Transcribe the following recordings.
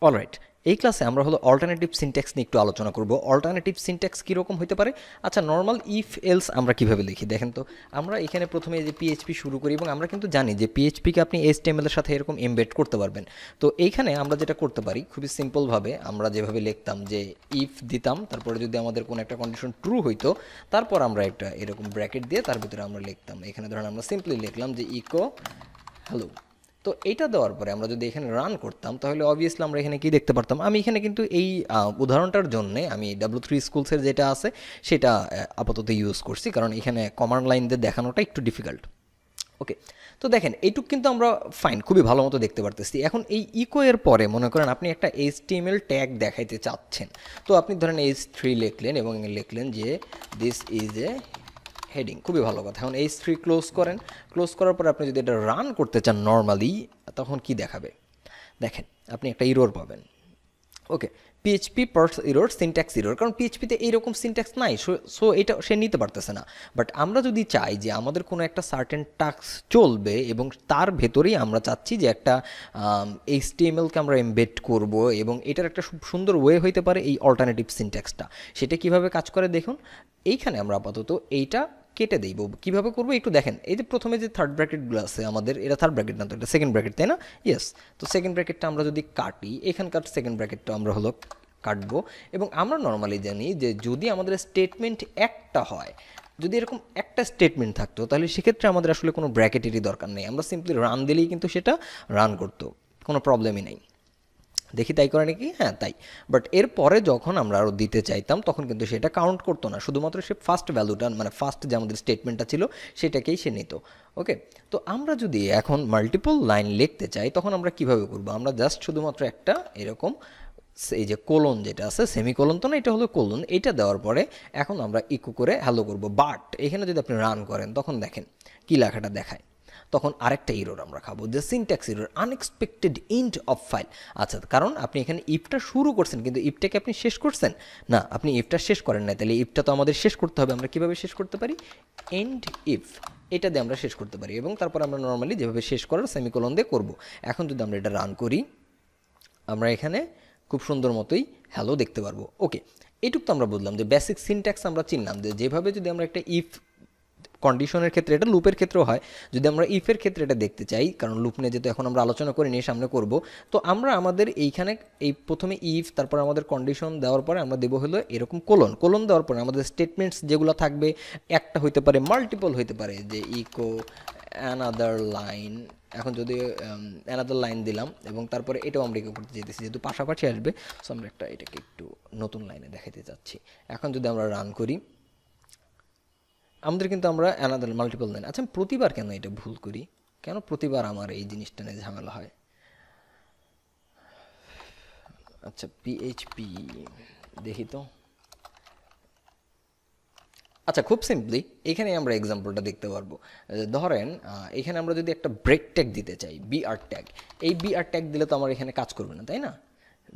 Alright, এই ক্লাসে আমরা হলো অল্টারনেটিভ সিনট্যাক্স নিয়ে একটু আলোচনা করব। অল্টারনেটিভ সিনট্যাক্স কীরকম হতে পারে? আচ্ছা, নর্মাল ইফ এলস আমরা কিভাবে লিখি দেখেন তো। আমরা এখানে প্রথমে যে পিএইচপি শুরু করি এবং আমরা কিন্তু জানি যে পিএইচপিকে আপনি এইচটিএমএল এর সাথে এরকম এমবেড করতে পারবেন। তো এইখানে আমরা যেটা করতে পারি খুবই সিম্পলভাবে, আমরা যেভাবে লিখতাম যে ইফ দিতাম, তারপরে যদি আমাদের কোনো একটা কন্ডিশন ট্রু হইতো, তারপর আমরা একটা এরকম ব্র্যাকেট দিয়ে তার ভিতরে আমরা লিখতাম। এখানে ধরেন আমরা সিম্পলি লিখলাম যে ইকো হ্যালো। তো এইটা দেওয়ার পরে আমরা যদি এখানে রান করতাম তাহলে অবভিয়াসলি আমরা এখানে কি দেখতে পারতাম। আমি এখানে কিন্তু এই উদাহরণটার জন্যে আমি W3 স্কুলসের যেটা আছে সেটা আপাতত ইউজ করছি, কারণ এখানে কমান্ড লাইন দিয়ে দেখানোটা একটু ডিফিকাল্ট। ওকে, তো দেখেন এইটুক কিন্তু আমরা ফাইন খুবই ভালো মতো দেখতে পারতেছি। এখন এই ইকো এর পরে মনে করেন আপনি একটা HTML ট্যাগ দেখাইতে চাচ্ছেন। তো আপনি ধরেন H3 লিখলেন এবং লিখলেন যে দিস ইজ এ হেডিং, খুবই ভালো কথা। এখন H3 ক্লোজ করেন, ক্লোজ করার পরে আপনি যদি এটা রান করতে চান নর্মালি, তখন কি দেখাবে দেখেন, আপনি একটা ইরোর পাবেন। Okay, PHP parse error, syntax error, কারণ পিএইচপিতে এইরকম সিনট্যাক্স নাই, সো এটা সে নিতে পারতেছে না। বাট আমরা যদি চাই যে আমাদের কোনো একটা সার্টেন টাস্ক চলবে এবং তার ভেতরেই আমরা চাচ্ছি যে একটা এইচটিএমএলকে আমরা এমবেড করব, এবং এটার একটা খুব সুন্দর ওয়ে হইতে পারে এই অল্টারনেটিভ সিনট্যাক্সটা। সেটা কিভাবে কাজ করে দেখুন। এইখানে আমরা আপাতত এইটা কেটে দেব। কীভাবে করবো একটু দেখেন। এই যে প্রথমে যে থার্ড ব্র্যাকেটগুলো আছে আমাদের, এটা থার্ড ব্র্যাকেট না তো, এটা সেকেন্ড ব্র্যাকেট, তাই না? ইয়েস। তো সেকেন্ড ব্র্যাকেটটা আমরা যদি কাটি, এখানকার সেকেন্ড ব্র্যাকেটটা আমরা হলো কাটবো। এবং আমরা নর্মালি জানি যে যদি আমাদের স্টেটমেন্ট একটা হয়, যদি এরকম একটা স্টেটমেন্ট থাকতো, তাহলে সেক্ষেত্রে আমাদের আসলে কোনো ব্র্যাকেটেরই দরকার নেই, আমরা সিম্পলি রান দিলেই কিন্তু সেটা রান করতো, কোনো প্রবলেমই নেই। দেখি তাই করে নাকি, হ্যাঁ তাই। বাট এরপরে যখন আমরা আরও দিতে চাইতাম তখন কিন্তু সেটা কাউন্ট করতো না, শুধুমাত্র সে ফার্স্ট ভ্যালুটা, মানে ফার্স্ট যে আমাদের স্টেটমেন্টটা ছিল সেটাকেই সে নিত। ওকে, তো আমরা যদি এখন মাল্টিপল লাইন লিখতে চাই তখন আমরা কিভাবে করব? আমরা জাস্ট শুধুমাত্র একটা এরকম এই যে কোলন যেটা আছে, সেমিকোলন তো না, এটা হলো কোলন, এটা দেওয়ার পরে এখন আমরা ইকো করে হ্যালো করব। বাট এখানে যদি আপনি রান করেন তখন দেখেন কি লেখাটা দেখায়, তখন আরেকটা ইরোর আমরা খাবো, যে syntax error, unexpected end of file. আচ্ছা, কারণ আপনি এখানে ইফটা শুরু করছেন কিন্তু ইফটাকে আপনি শেষ করছেন না, আপনি ইফটা শেষ করেন না, তাহলে ইফটা তো আমাদের শেষ করতে হবে। আমরা কিভাবে শেষ করতে পারি? এন্ড ইফ, এটা দিয়ে আমরা শেষ করতে পারি, এবং তারপর আমরা নর্মালি যেভাবে শেষ করার সেমিকোলন দিয়ে করব। এখন যদি আমরা এটা রান করি, আমরা এখানে খুব সুন্দর মতোই হ্যালো দেখতে পারবো। ওকে, এইটুকু তো আমরা বুঝলাম যে বেসিক সিনট্যাক্স আমরা চিনলাম, যে যেভাবে যদি আমরা একটা ইফ কন্ডিশনের ক্ষেত্রে, এটা লুপের ক্ষেত্রেও হয়, যদি আমরা ইফের ক্ষেত্রে এটা দেখতে চাই, কারণ লুপ নিয়ে যেহেতু এখন আমরা আলোচনা করে নিয়ে সামনে করব, তো আমরা আমাদের এইখানে এই প্রথমে ইফ, তারপর আমাদের কন্ডিশন দেওয়ার পরে আমরা দেবো হলো এরকম কোলন, কোলন দেওয়ার পরে আমাদের স্টেটমেন্টস যেগুলো থাকবে, একটা হইতে পারে, মাল্টিপল হইতে পারে, যে ইকো অ্যানাদার লাইন। এখন যদি অ্যানাদার লাইন দিলাম এবং তারপরে এটাও আমরা ইকো করতে চাইতেছি, যেহেতু পাশাপাশি আসবে, সো আমরা এটাকে একটু নতুন লাইনে দেখাতে চাচ্ছি। এখন যদি আমরা রান করি, আমাদের কিন্তু আমরা অ্যানাদার মাল্টিপল লাইন। আচ্ছা, প্রতিবার কেন এটা ভুল করি? কেন প্রতিবার আমার এই জিনিসটা নিয়ে ঝামেলা হয়? আচ্ছা, পিএইচপি দেখি তো। আচ্ছা, খুব সিম্পলি এখানে আমরা এক্সাম্পলটা দেখতে পারবো। ধরেন এখানে আমরা যদি একটা ব্রেক ট্যাগ দিতে চাই, বিআর ট্যাগ, এই বিআর ট্যাগ দিলে তো আমার এখানে কাজ করবে না, তাই না?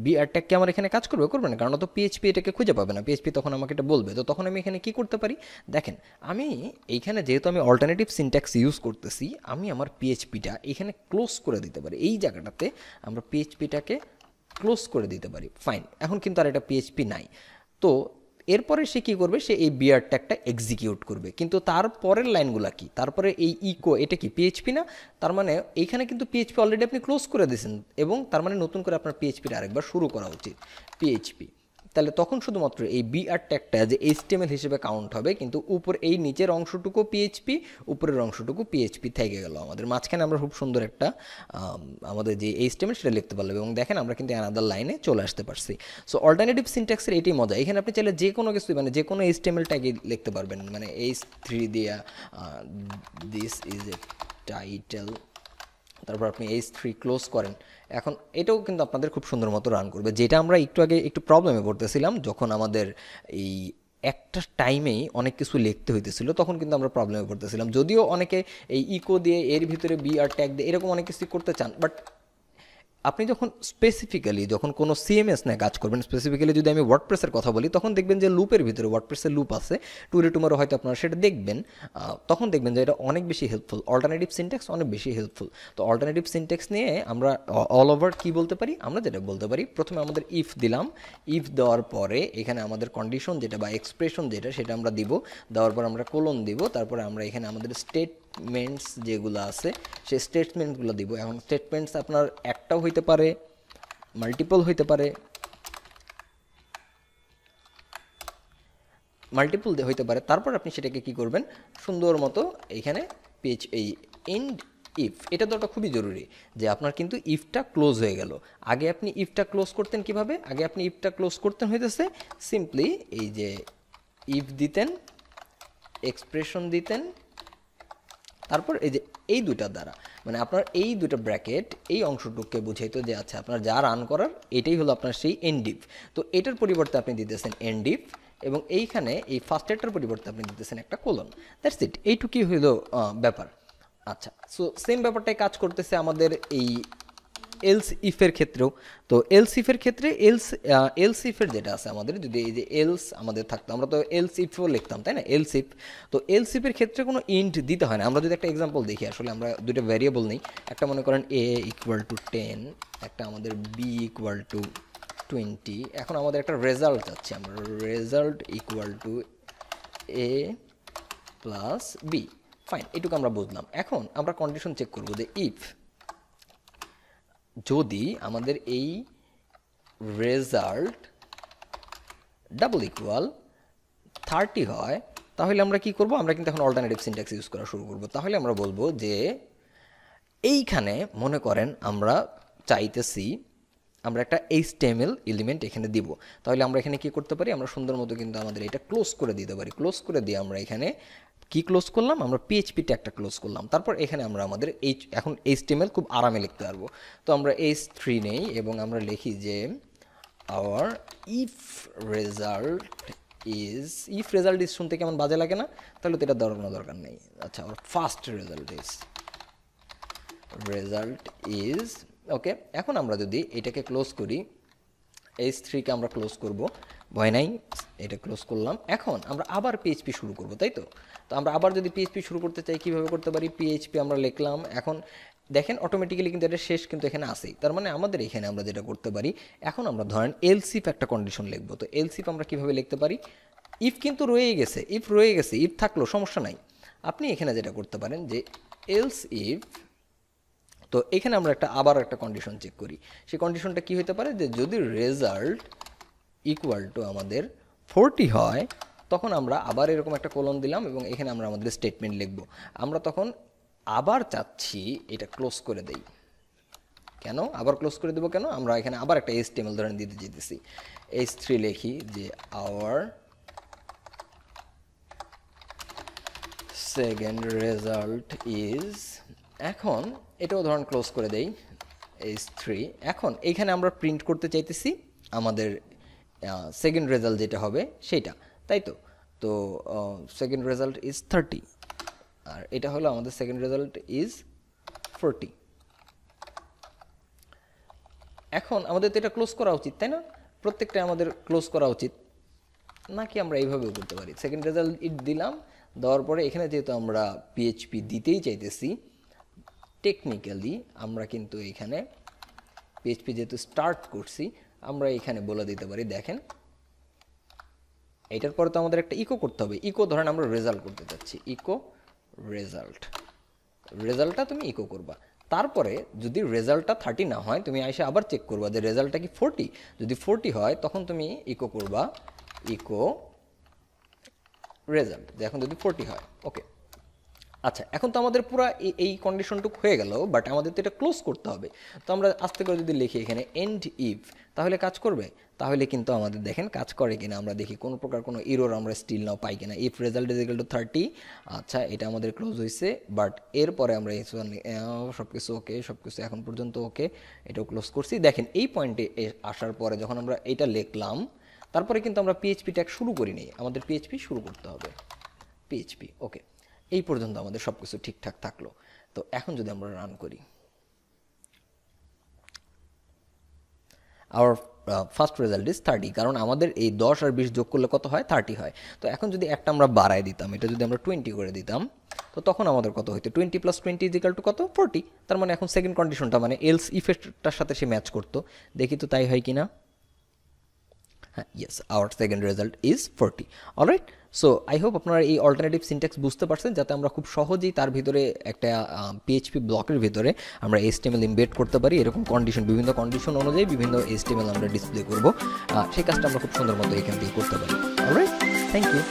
বিআর ট্যাগ কি আমার এখানে কাজ করবে? করবে না, কারণ তো পিএইচপি এটাকে খুঁজে পাবে না, পিএইচপি তখন আমাকে এটা বলবে। তো তখন আমি এখানে কি করতে পারি দেখেন, আমি এইখানে যেহেতু আমি অল্টারনেটিভ সিনট্যাক্স ইউজ করতেছি, আমি আমার পিএইচপিটা এখানে ক্লোজ করে দিতে পারি। এই জায়গাটাতে আমরা পিএইচপিটাকে ক্লোজ করে দিতে পারি, ফাইন। এখন কিন্তু আর এটা পিএইচপি নাই। তো এরপরে সে কী করবে, সে এই বিআর ট্যাগটা এক্সিকিউট করবে, কিন্তু তারপরের লাইনগুলো কি, তারপরে এই ইকো, এটা কি পিএইচপি না? তার মানে এইখানে কিন্তু পিএইচপি অলরেডি আপনি ক্লোজ করে দিয়েছেন, এবং তার মানে নতুন করে আপনার পিএইচপিটা আরেকবার শুরু করা উচিত, পিএইচপি। তাহলে তখন শুধুমাত্র এই বিআর ট্যাগটা যে এইচটিএমএল হিসেবে কাউন্ট হবে, কিন্তু উপর এই নিচের অংশটুকু পিএইচপি, উপরের অংশটুকু পিএইচপি থেকে গেল আমাদের। মাঝখানে আমরা খুব সুন্দর একটা আমাদের যে এইচটিএমএল সেটা লিখতে পারলাম, এবং দেখেন আমরা কিন্তু অ্যানাদার লাইনে চলে আসতে পারছি। সো অল্টারনেটিভ সিনট্যাক্সের এটাই মজা, এখানে আপনি চাইলে যে কোনো কিছু, মানে যে কোনো এইচটিএমএল ট্যাগে লিখতে পারবেন, মানে H3 দিয়া দিস ইজ এ টাইটেল, তারপর আপনি H3 ক্লোজ করেন। এখন এটাও কিন্তু আপনাদের খুব সুন্দর মতো রান করবে, যেটা আমরা একটু আগে একটু প্রবলেমে পড়তেছিলাম, যখন আমাদের এই একটা টাইমেই অনেক কিছু লিখতে হইতেছিল, তখন কিন্তু আমরা প্রবলেমে পড়তেছিলাম। যদিও অনেকে এই ইকো দিয়ে এর ভিতরে বিআর ট্যাগ দিয়ে এরকম অনেক কিছু করতে চান, বাট আপনি যখন স্পেসিফিক্যালি যখন কোনো সিএমএস নিয়ে কাজ করবেন, স্পেসিফিক্যালি যদি আমি ওয়ার্ডপ্রেসের কথা বলি, তখন দেখবেন যে লুপের ভিতরে ওয়ার্ডপ্রেসের লুপ আছে, টুরে টুমারো হয়তো আপনারা সেটা দেখবেন, তখন দেখবেন যে এটা অনেক বেশি হেল্পফুল, অল্টারনেটিভ সিনট্যাক্স অনেক বেশি হেল্পফুল। তো অল্টারনেটিভ সিনট্যাক্স নিয়ে আমরা অল ওভার কী বলতে পারি, আমরা যেটা বলতে পারি, প্রথমে আমাদের ইফ দিলাম, ইফ দেওয়ার পরে এখানে আমাদের কন্ডিশন যেটা বা এক্সপ্রেশন যেটা সেটা আমরা দিব, দেওয়ার পর আমরা কোলন দিব, তারপরে আমরা এখানে আমাদের স্টেটমেন্টস যেগুলো আছে সেই স্টেটমেন্টগুলো দিব। এখন স্টেটমেন্টস আপনার একটাও হইতে পারে, মাল্টিপল হইতে পারে, হইতে পারে। তারপর আপনি সেটাকে কি করবেন, সুন্দর মতো এইখানে এই এন্ড ইফ, এটা তো খুবই জরুরি যে আপনার কিন্তু ইফটা ক্লোজ হয়ে গেল। আগে আপনি ইফটা ক্লোজ করতেন কিভাবে, আগে আপনি ইফটা ক্লোজ করতেন হইতেছে সিম্পলি এই যে ইফ দিতেন, এক্সপ্রেশন দিতেন, তারপর এই যে এই দুইটা দ্বারা, মানে আপনার এই দুটো ব্র্যাকেট এই অংশটুকুকে বুঝাইতো যে আচ্ছা আপনার যা রান করার এটাই হলো আপনার সেই এন্ডিভ। তো এটার পরিবর্তে আপনি দিতেছেন এন্ডিভ, এবং এইখানে এই ফার্স্টেরটার পরিবর্তে আপনি দিতেছেন একটা কোলন। দ্যাটস ইট, এইটুকুই হইলো ব্যাপার। আচ্ছা, সো সেম ব্যাপারটাই কাজ করতেছে আমাদের এই এলস ইফের ক্ষেত্রেও। তো এলস ইফের ক্ষেত্রে এলস ইফের যেটা আছে আমাদের, যদি এই যে এলস আমাদের থাকতো, আমরা তো এলস ইফও লিখতাম তাই না, এলস ইফ। তো এলস ইফের ক্ষেত্রে কোনো ইন্ট দিতে হয় না। আমরা যদি একটা এক্সাম্পল দেখি, আসলে আমরা দুটো ভ্যারিয়েবল নেই, একটা মনে করেন a ইকুয়াল টু 10, একটা আমাদের b ইকুয়াল টু 20। এখন আমাদের একটা রেজাল্ট চাচ্ছি আমরা, result equal to a plus b। Fine, এটুকু আমরা বুঝলাম। এখন আমরা কন্ডিশন চেক করবো যে ইফ যদি আমাদের এই রেজাল্ট ডাবল ইকুয়াল 30 হয়, তাহলে আমরা কি করব, আমরা কিন্তু এখন অল্টারনেটিভ সিনট্যাক্স ইউজ করা শুরু করব। তাহলে আমরা বলবো যে এইখানে মনে করেন আমরা চাইতেছি আমরা একটা HTML এলিমেন্ট এখানে দিব, তাহলে আমরা এখানে কি করতে পারি, আমরা সুন্দর মতো কিন্তু আমাদের এটা ক্লোজ করে দিতে পারি। ক্লোজ করে দিয়ে আমরা এখানে কি ক্লোজ করলাম, আমরা PHP ট্যাগটা ক্লোজ করলাম। তারপর এখানে আমরা আমাদের এখন HTML খুব আরামে লিখতে পারবো। তো আমরা H3 নেই এবং আমরা লিখি যে our if result is, if result is শুনতে কেমন বাজে লাগে না, তাহলে তো এটা দেওয়ার কোনো দরকার নেই। আচ্ছা, our first result is okay. এখন আমরা যদি এটাকে ক্লোজ করি, H3কে আমরা ক্লোজ করব, ভয় নাই, এটা ক্লোজ করলাম। এখন আমরা আবার পিএইচপি শুরু করব, তাই তো। তো আমরা আবার যদি পিএইচপি শুরু করতে চাই, কীভাবে করতে পারি, পিএইচপি আমরা লিখলাম। এখন দেখেন অটোমেটিক্যালি কিন্তু এটা শেষ কিন্তু এখানে আসেই, তার মানে আমাদের এখানে আমরা যেটা করতে পারি, এখন আমরা ধরেন এলসিফ একটা কন্ডিশন লিখবো। তো এলসিফ আমরা কীভাবে লিখতে পারি, ইফ কিন্তু রয়ে গেছে, ইফ থাকলো সমস্যা নাই। আপনি এখানে যেটা করতে পারেন যে এলস ইফ, তো এখানে আমরা আবার একটা কন্ডিশন চেক করি। সেই কন্ডিশনটা কি হতে পারে, যে যদি রেজাল্ট ইকুয়াল টু আমাদের 40 হয়, তখন আমরা আবার এরকম একটা কোলন দিলাম এবং এখানে আমরা আমাদের স্টেটমেন্ট লিখব। আমরা তখন আবার চাচ্ছি এটা ক্লোজ করে দেই। কেন আবার ক্লোজ করে দেবো, কেন, আমরা এখানে আবার একটা HTML ধরেন দিতে যেতেছি। H3 লিখি যে আওয়ার সেকেন্ড রেজাল্ট ইজ, এখন এটাও ধরেন ক্লোজ করে দেই H3। এখন এইখানে আমরা প্রিন্ট করতে চাইতেছি আমাদের সেকেন্ড রেজাল্ট যেটা হবে সেটা, তাই তো। তো সেকেন্ড রেজাল্ট ইজ 30, আর এটা হলো আমাদের সেকেন্ড রেজাল্ট ইজ 40। এখন আমাদের তো এটা ক্লোজ করা উচিত, তাই না, প্রত্যেকটা আমাদের ক্লোজ করা উচিত নাকি আমরা এইভাবেও করতে পারি। সেকেন্ড রেজাল্ট ইট দিলাম, দেওয়ার পরে এখানে যেহেতু আমরা পিএইচপি দিতেই চাইতেছি, টেকনিক্যালি আমরা কিন্তু এখানে পিএইচপি যেহেতু স্টার্ট করছি, আমরা এখানে বলে দিতে পারি, দেখেন এটার পরে তো আমাদের একটা ইকো করতে হবে। ইকো ধরেন আমরা রেজাল্ট করতে চাচ্ছি, ইকো রেজাল্টটা তুমি ইকো করবা। তারপরে যদি রেজাল্টটা 30 না হয়, তুমি এসে আবার চেক করবা যে রেজাল্টটা কি 40। যদি 40 হয়, তখন তুমি ইকো করবা ইকো রেজাল্ট, এখন যদি 40 হয়, ওকে। আচ্ছা, এখন তো আমাদের পুরো এই কন্ডিশনটুকু হয়ে গেল, বাট আমাদের তো এটা ক্লোজ করতে হবে। তো আমরা আস্তে করে যদি লিখি এখানে এন্ড ইফ, তাহলে কাজ করবে। তাহলে কিন্তু আমাদের দেখেন কাজ করে কিনা, আমরা দেখি কোনো প্রকার কোনো এরর আমরা স্টিল নাও পাই কিনা। If result is equal to 30, আচ্ছা এটা আমাদের ক্লোজ হয়েছে, বাট এরপরে আমরা সব কিছু ওকে, সব কিছু এখন পর্যন্ত ওকে, এটাও ক্লোজ করছি। দেখেন এই পয়েন্টে আসার পরে যখন আমরা এটা লিখলাম, তারপরে কিন্তু আমরা পিএইচপি ট্যাগ শুরু করিনি, আমাদের পিএইচপি শুরু করতে হবে, পিএইচপি ওকে। এই পর্যন্ত আমাদের সব কিছু ঠিকঠাক থাকলো। তো এখন যদি আমরা রান করি, আওয়ার ফার্স্ট রেজাল্ট ইজ 30, কারণ আমাদের এই 10 আর 20 যোগ করলে কত হয়, 30 হয়। তো এখন যদি একটা আমরা বাড়ায় দিতাম, এটা যদি আমরা 20 করে দিতাম, তো তখন আমাদের কত হইতো, 20 + 20 = কত, 40। তার মানে এখন সেকেন্ড কন্ডিশনটা মানে এলস ইফেক্টটার সাথে সে ম্যাচ করতো। দেখি তো তাই হয় কি না। হ্যাঁ, yes, our second result is 40। Alright, so I hope আপনারা এই অল্টারনেটিভ সিনট্যাক্স বুঝতে পারছেন, যাতে আমরা খুব সহজেই তার ভিতরে একটা পিএইচপি ব্লকের ভিতরে আমরা HTML ইমবেড করতে পারি। এরকম কন্ডিশন, বিভিন্ন কন্ডিশন অনুযায়ী বিভিন্ন HTML আমরা ডিসপ্লে করব, সেই কাজটা আমরা খুব সুন্দর মতো এখান থেকে করতে পারি। Alright, thank you.